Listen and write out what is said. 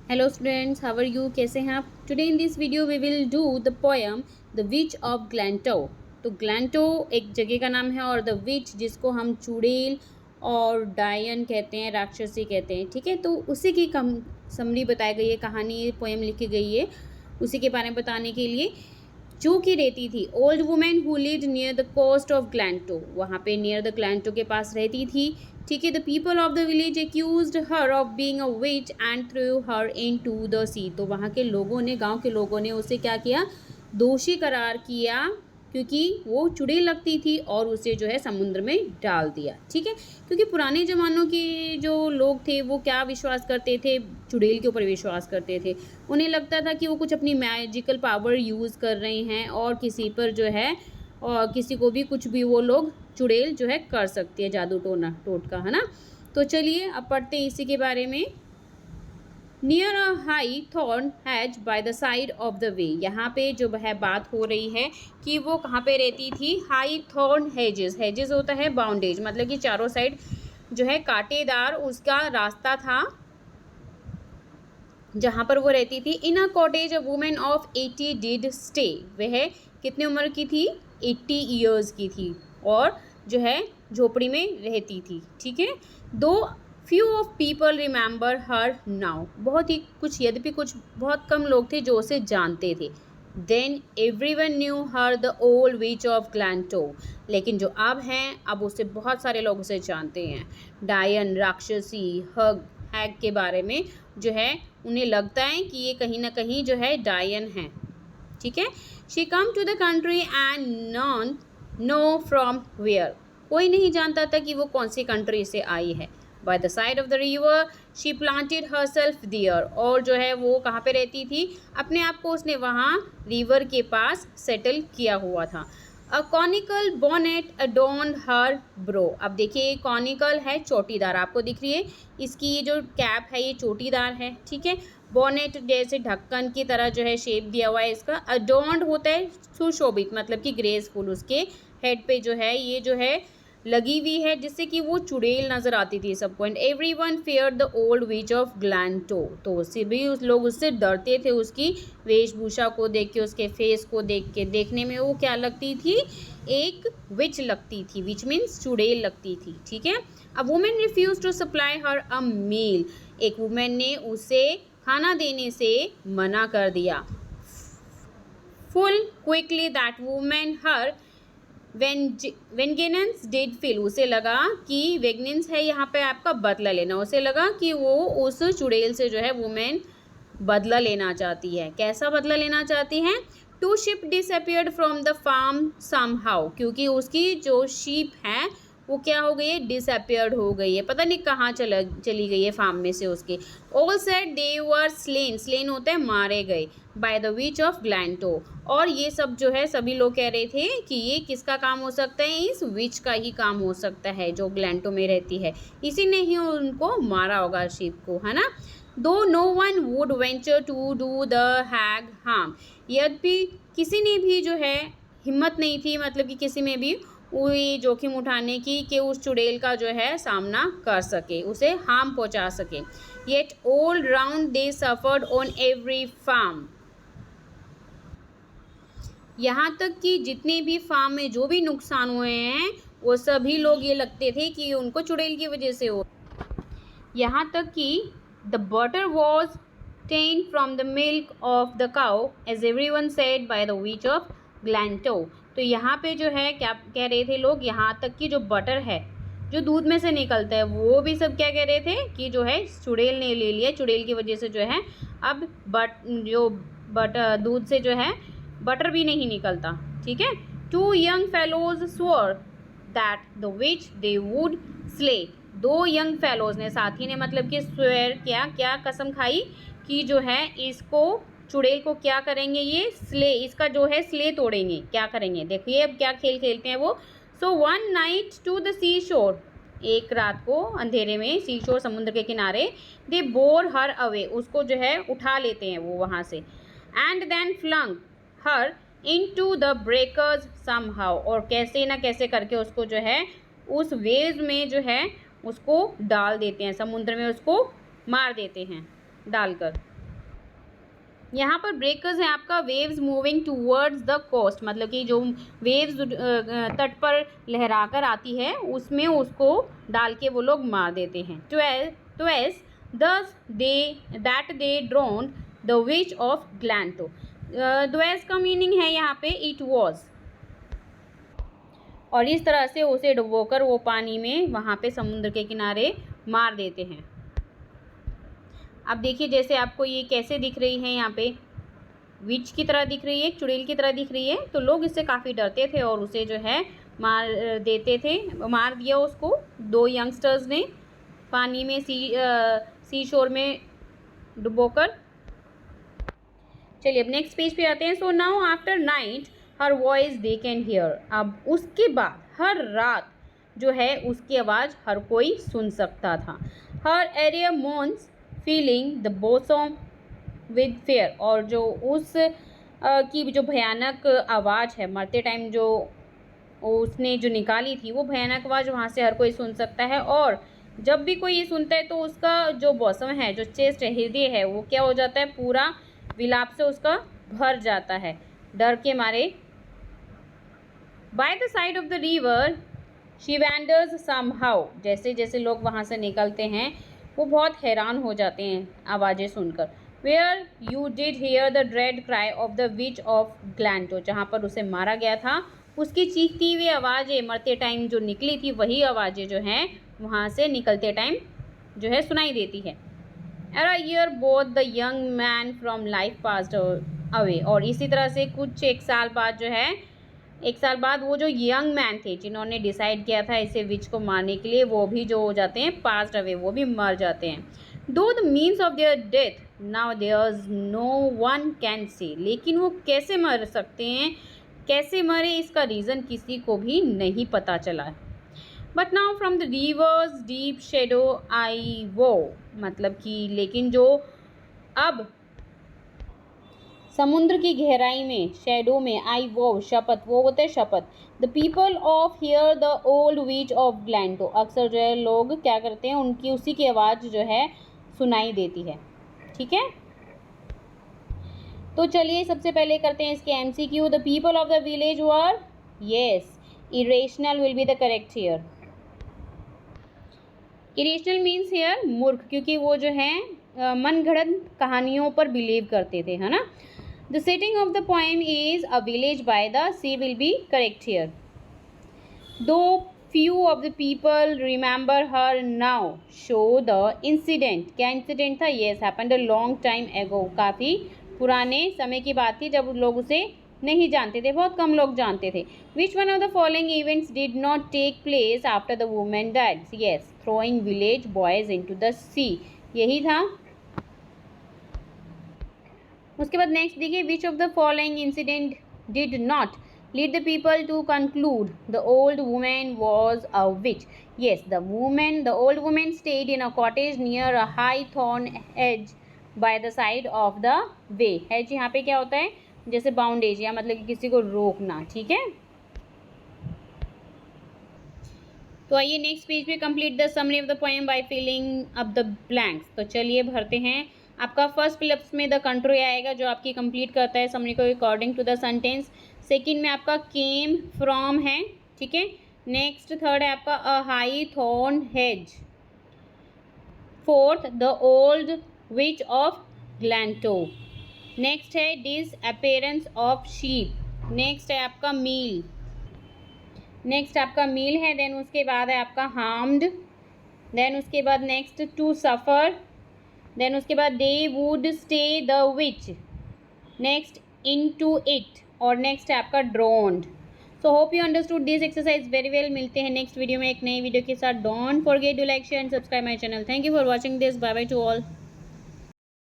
Hello students, how are you? कैसे हैं आप? Today in this video we will do the poem the witch of Glanto. तो Glanto एक जगह का नाम है और द विच जिसको हम चुड़ैल और डायन कहते हैं, राक्षसी कहते हैं। ठीक है, तो उसी की कम समरी बताई गई है, कहानी पोएम लिखी गई है उसी के बारे में बताने के लिए। जो कि रहती थी old women who lived near the coast of Glanto, वहाँ पे नियर द ग्लैंटो के पास रहती थी। ठीक है, the people of the village accused her of being a witch and threw her into the sea. तो वहाँ के लोगों ने, गांव के लोगों ने उसे क्या किया? दोषी करार किया, क्योंकि वो चुड़ैल लगती थी और उसे जो है समुद्र में डाल दिया। ठीक है, क्योंकि पुराने ज़मानों के जो लोग थे वो क्या विश्वास करते थे? चुड़ैल के ऊपर विश्वास करते थे। उन्हें लगता था कि वो कुछ अपनी मैजिकल पावर यूज़ कर रहे हैं और किसी पर जो है और किसी को भी कुछ भी वो लोग चुड़ैल जो है कर सकती है, जादू टोना टोटका, है ना। तो चलिए अब पढ़ते हैं इसी के बारे में। Near a high thorn has by the side of the way, यहाँ पे जो है बात हो रही है कि वो कहाँ पे रहती थी? High thorn hedges. हेजेस होता है बाउंडेज, मतलब कि चारों साइड जो है कांटेदार उसका रास्ता था जहाँ पर वो रहती थी। In a cottage a women of 80 did stay, वह कितनी उम्र की थी? 80 ईयर्स की थी और जो है झोपड़ी में रहती थी। ठीक है, दो few of people remember her now, बहुत ही कुछ, यद्यपि कुछ बहुत कम लोग थे जो उसे जानते थे। Then everyone knew her the old witch of Glanto, लेकिन जो अब हैं, अब उसे बहुत सारे लोग उसे जानते हैं। डायन, राक्षसी, हैग के बारे में जो है उन्हें लगता है कि ये कहीं ना कहीं जो है डायन है। ठीक है, she come to the country and none know from where, कोई नहीं जानता था कि वो कौन सी कंट्री से आई है। By the side of the river she planted her self दियर, और जो है वो कहाँ पे रहती थी? अपने आप को उसने वहाँ रिवर के पास सेटल किया हुआ था। A conical bonnet adorned her bro, अब देखिए कॉनिकल है चोटीदार, आपको दिख रही है इसकी ये जो कैप है ये चोटीदार है। ठीक है, बोनेट जैसे ढक्कन की तरह जो है शेप दिया हुआ है इसका। अडोन्ड होता है सुशोभित, मतलब कि ग्रेसफुल, उसके हेड पे जो है ये जो है लगी हुई है जिससे कि वो चुड़ैल नजर आती थी सबको। And everyone fear the old witch of Glanto, तो सभी उस लोग उससे डरते थे, उसकी वेशभूषा को देख के, उसके फेस को देख के। देखने में वो क्या लगती थी? एक विच लगती थी, विच मीन्स चुड़ैल लगती थी। ठीक है, a women refuse to supply हर अ मील, एक वुमेन ने उसे खाना देने से मना कर दिया। Full quickly that women her vengeance did feel, उसे लगा कि वेगनेंस है यहाँ पे आपका बदला लेना, उसे लगा कि वो उस चुड़ैल से जो है वुमेन बदला लेना चाहती है। कैसा बदला लेना चाहती है? Two ship disappeared from the farm somehow, क्योंकि उसकी जो शीप है वो क्या हो गई है? डिसअपियर्ड हो गई है, पता नहीं कहाँ चली गई है फार्म में से उसके। All said they were slain, slain होता है मारे गए, बाय द विच ऑफ ग्लैंटो, और ये सब जो है सभी लोग कह रहे थे कि ये किसका काम हो सकता है? इस विच का ही काम हो सकता है जो ग्लैंटो में रहती है, इसी ने ही उनको मारा होगा शीप को, है ना। Though no one would venture to do the hag harm, यद्यपि किसी ने भी जो है हिम्मत नहीं थी, मतलब कि किसी में भी वो जोखिम उठाने की कि उस चुड़ैल का जो है सामना कर सके, उसे हार्म पहुंचा सके। Yet all round they suffered on every farm, यहाँ तक कि जितने भी फार्म में जो भी नुकसान हुए हैं वो सभी लोग ये लगते थे कि उनको चुड़ैल की वजह से हो। यहाँ तक कि the butter was ta'en from the milk of the cow as every one said by the witch of Glanto, तो यहाँ पे जो है क्या कह रहे थे लोग? यहाँ तक कि जो बटर है जो दूध में से निकलता है वो भी सब क्या कह रहे थे कि जो है चुड़ैल ने ले लिया, चुड़ैल की वजह से जो है अब बटर दूध से जो है बटर भी नहीं निकलता। ठीक है, टू यंग फेलोज स्वर that the which they would slay, दो यंग फेलोज ने, साथी ने मतलब कि स्वेयर किया, क्या कसम खाई कि जो है इसको चुड़ैल को क्या करेंगे? ये स्ले, इसका जो है स्ले तोड़ेंगे। क्या करेंगे? देखिए अब क्या खेल खेलते हैं वो। So one night to the sea shore, एक रात को अंधेरे में सी शोर समुद्र के किनारे, दे बोर हर अवे, उसको जो है उठा लेते हैं वो वहाँ से। And then flung her into the breakers somehow, और कैसे ना कैसे करके उसको जो है उस वेव्स में जो है उसको डाल देते हैं, समुद्र में उसको मार देते हैं डालकर। यहाँ पर ब्रेकर्स है आपका waves moving towards the coast, मतलब कि जो वेव्स तट पर लहरा कर आती है उसमें उसको डाल के वो लोग मार देते हैं। Tells us they that they drown the witch of Glanto. द्वेस का मीनिंग है यहाँ पे इट वॉज, और इस तरह से उसे डुबोकर वो पानी में वहाँ पे समुद्र के किनारे मार देते हैं। अब देखिए जैसे आपको ये कैसे दिख रही है, यहाँ पे विच की तरह दिख रही है, एक चुड़ैल की तरह दिख रही है, तो लोग इससे काफ़ी डरते थे और उसे जो है मार देते थे। मार दिया उसको 2 यंगस्टर्स ने पानी में सी शोर में डुबोकर। चलिए अब नेक्स्ट पेज पे आते हैं। So now after night her voice they can hear. अब उसके बाद हर रात जो है उसकी आवाज़ हर कोई सुन सकता था। Her area moans feeling the bosom with fear, और जो उस की जो भयानक आवाज़ है मरते टाइम जो उसने जो निकाली थी वो भयानक आवाज़ वहाँ से हर कोई सुन सकता है। और जब भी कोई ये सुनता है तो उसका जो बॉसम है, जो चेस्ट है, हृदय है, वो क्या हो जाता है, पूरा विलाप से उसका भर जाता है डर के मारे। By the side of the river she vendors somehow, जैसे जैसे लोग वहाँ से निकलते हैं वो बहुत हैरान हो जाते हैं आवाज़ें सुनकर। Where you did hear the dread cry of the witch of Glanto, जहाँ पर उसे मारा गया था उसकी चीखती हुई आवाज़ें मरते टाइम जो निकली थी वही आवाज़ें जो हैं वहाँ से निकलते टाइम जो है सुनाई देती है। एर a year both the young man from life passed away, और इसी तरह से कुछ एक साल बाद वो जो यंग मैन थे जिन्होंने डिसाइड किया था इसे विच को मारने के लिए, वो भी जो हो जाते हैं पास्ड अवे, वो भी मर जाते हैं। Though the means of their death now there no one can say, लेकिन वो कैसे मर सकते हैं, कैसे मरे, इसका रीज़न किसी को भी नहीं पता चला। But now from the river's deep shadow I vow, मतलब कि लेकिन जो अब समुद्र की गहराई में, शेडो में, आई वो शपथ, वो होते हैं शपथ। The people of hear the old witch of Glanto, अक्सर जो है लोग क्या करते हैं उनकी उसी की आवाज़ जो है सुनाई देती है। ठीक है, तो चलिए सबसे पहले करते हैं इसके MCQ। The people of the village were, yes, irrational will be the correct here. Irrational means here मूर्ख, क्योंकि वो जो है मन घड़त कहानियों पर बिलीव करते थे, है ना। The setting of the poem is a village by the sea will be correct here. Though few of the people remember her now show the incident, क्या इंसिडेंट था, yes, happened a long time ago, काफ़ी पुराने समय की बात थी जब लोग उसे नहीं जानते थे, बहुत कम लोग जानते थे। Which one of the following events did not take place after the woman died? Yes, throwing village boys into the sea, यही था। उसके बाद नेक्स्ट देखिए, which of the following incident did not lead the people to conclude the old woman was a witch? Yes, the old woman stayed in a cottage near a high thorn hedge by the side of the way. hedge यहाँ पे क्या होता है, जैसे bondage, या मतलब कि किसी को रोकना। ठीक है, तो आइए नेक्स्ट पेज पे complete the summary of the poem by filling up the blanks. तो चलिए भरते हैं। आपका फर्स्ट फिलअप्स में द कंट्री आएगा जो आपकी कंप्लीट करता है समरी को according to the sentence. Second में आपका केम फ्रॉम है, ठीक है। नेक्स्ट थर्ड है आपका a high thorn hedge. Fourth the old witch of Glanto. Next है disappearance of sheep. Next है आपका मील, नेक्स्ट आपका मील है। देन उसके बाद है आपका हार्म्ड। देन उसके बाद नेक्स्ट टू सफ़र। देन उसके बाद they would stay the witch. Next in to it, और नेक्स्ट है आपका drowned. So hope you understood this exercise very well. मिलते हैं नेक्स्ट वीडियो में एक नई वीडियो के साथ। Don't forget to like share and subscribe my channel. Thank you for watching this. Bye bye to all.